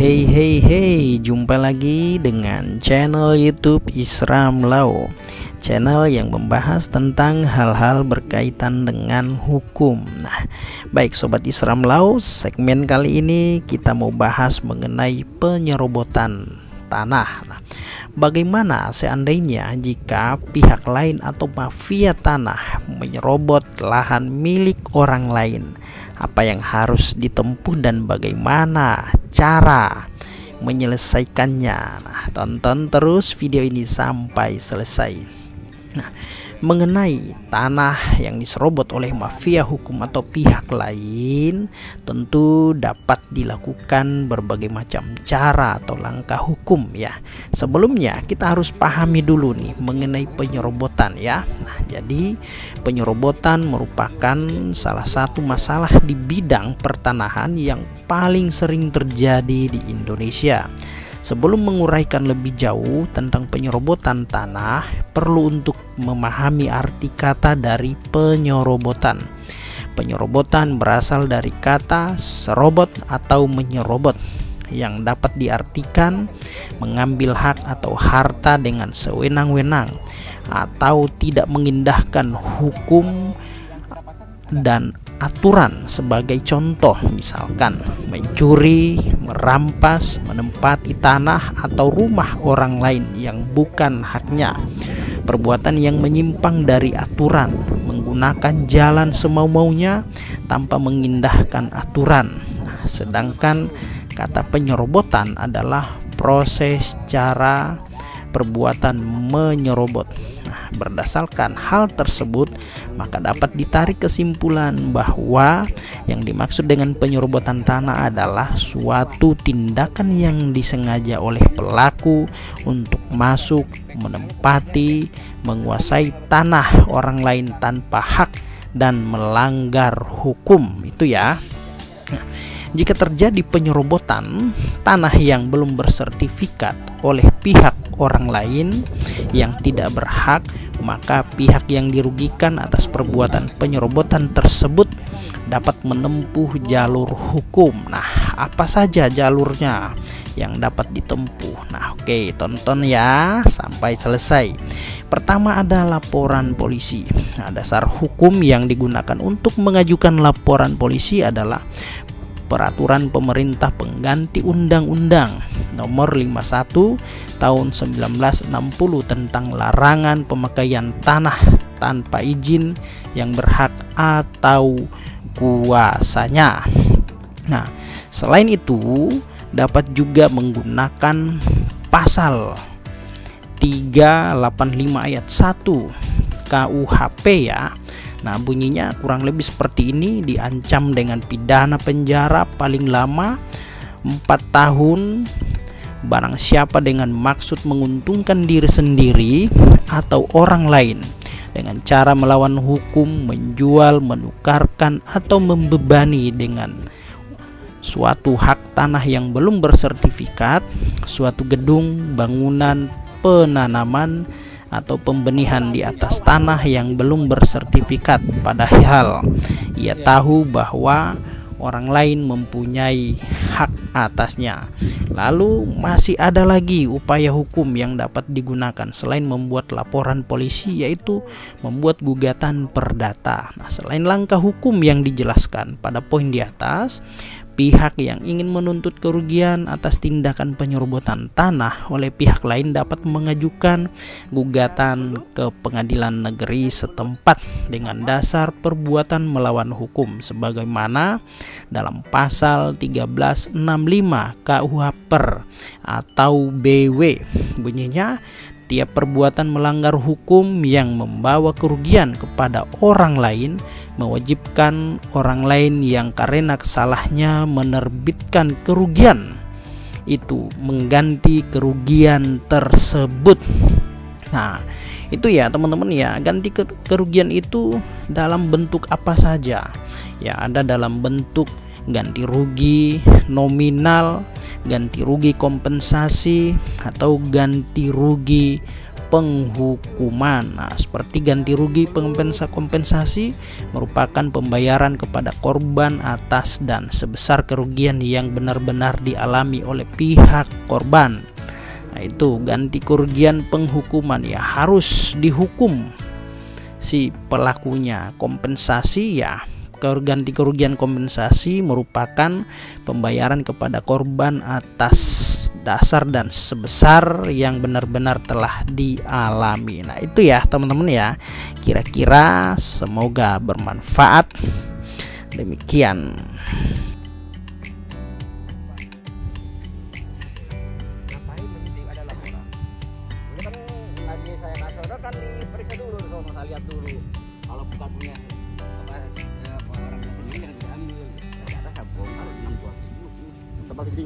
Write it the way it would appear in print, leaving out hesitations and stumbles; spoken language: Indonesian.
Hey, jumpa lagi dengan channel YouTube Isram Law, channel yang membahas tentang hal-hal berkaitan dengan hukum. Nah, baik Sobat Isram Law, segmen kali ini kita mau bahas mengenai penyerobotan tanah. Nah, bagaimana seandainya jika pihak lain atau mafia tanah menyerobot lahan milik orang lain? Apa yang harus ditempuh dan bagaimana cara menyelesaikannya? Nah, tonton terus video ini sampai selesai. Nah, mengenai tanah yang diserobot oleh mafia hukum atau pihak lain, tentu dapat dilakukan berbagai macam cara atau langkah hukum ya. Sebelumnya kita harus pahami dulu nih mengenai penyerobotan ya. Nah, jadi penyerobotan merupakan salah satu masalah di bidang pertanahan yang paling sering terjadi di Indonesia. Sebelum menguraikan lebih jauh tentang penyerobotan tanah, perlu untuk memahami arti kata dari penyerobotan. Penyerobotan berasal dari kata serobot atau menyerobot, yang dapat diartikan mengambil hak atau harta dengan sewenang-wenang atau tidak mengindahkan hukum dan aturan. Sebagai contoh, misalkan mencuri, merampas, menempati tanah atau rumah orang lain yang bukan haknya, perbuatan yang menyimpang dari aturan, menggunakan jalan semau-maunya tanpa mengindahkan aturan. Nah, sedangkan kata penyerobotan adalah proses, cara, perbuatan menyerobot. Nah, berdasarkan hal tersebut, maka dapat ditarik kesimpulan bahwa yang dimaksud dengan penyerobotan tanah adalah suatu tindakan yang disengaja oleh pelaku untuk masuk, menempati, menguasai tanah orang lain tanpa hak dan melanggar hukum. Itu ya. Nah, jika terjadi penyerobotan tanah yang belum bersertifikat oleh pihak orang lain yang tidak berhak, maka pihak yang dirugikan atas perbuatan penyerobotan tersebut dapat menempuh jalur hukum. Nah, apa saja jalurnya yang dapat ditempuh? Nah, oke, tonton ya sampai selesai. Pertama ada laporan polisi. Nah, dasar hukum yang digunakan untuk mengajukan laporan polisi adalah Peraturan Pemerintah Pengganti Undang-Undang Nomor 51 Tahun 1960 tentang larangan pemakaian tanah tanpa izin yang berhak atau kuasanya. Nah, selain itu dapat juga menggunakan pasal 385 ayat 1 KUHP ya. Nah, bunyinya kurang lebih seperti ini: diancam dengan pidana penjara paling lama 4 tahun barang siapa dengan maksud menguntungkan diri sendiri atau orang lain dengan cara melawan hukum, menjual, menukarkan atau membebani dengan suatu hak tanah yang belum bersertifikat, suatu gedung, bangunan, penanaman atau pembenihan di atas tanah yang belum bersertifikat, padahal ia tahu bahwa orang lain mempunyai hak atasnya. Lalu masih ada lagi upaya hukum yang dapat digunakan selain membuat laporan polisi, yaitu membuat gugatan perdata. Nah, selain langkah hukum yang dijelaskan pada poin di atas, pihak yang ingin menuntut kerugian atas tindakan penyerobotan tanah oleh pihak lain dapat mengajukan gugatan ke pengadilan negeri setempat dengan dasar perbuatan melawan hukum sebagaimana dalam pasal 1365 KUHP atau BW. Bunyinya, tiap perbuatan melanggar hukum yang membawa kerugian kepada orang lain mewajibkan orang lain yang karena kesalahannya menerbitkan kerugian itu mengganti kerugian tersebut. Nah, itu ya teman-teman ya, ganti kerugian itu dalam bentuk apa saja ya. Ada dalam bentuk ganti rugi nominal, ganti rugi kompensasi, atau ganti rugi penghukuman. Nah, seperti ganti rugi kompensasi merupakan pembayaran kepada korban atas dan sebesar kerugian yang benar-benar dialami oleh pihak korban. Nah, itu ganti kerugian penghukuman, ya harus dihukum si pelakunya. Kompensasi, ya ganti kerugian kompensasi merupakan pembayaran kepada korban atas dasar dan sebesar yang benar-benar telah dialami. Nah, itu ya teman-teman ya, kira-kira semoga bermanfaat. Demikian. Kan diperiksa dulu, saya lihat dulu. Kalau bukan punya orang yang sendiri yang diambil, ternyata sabun kalau dibuat tempat gede.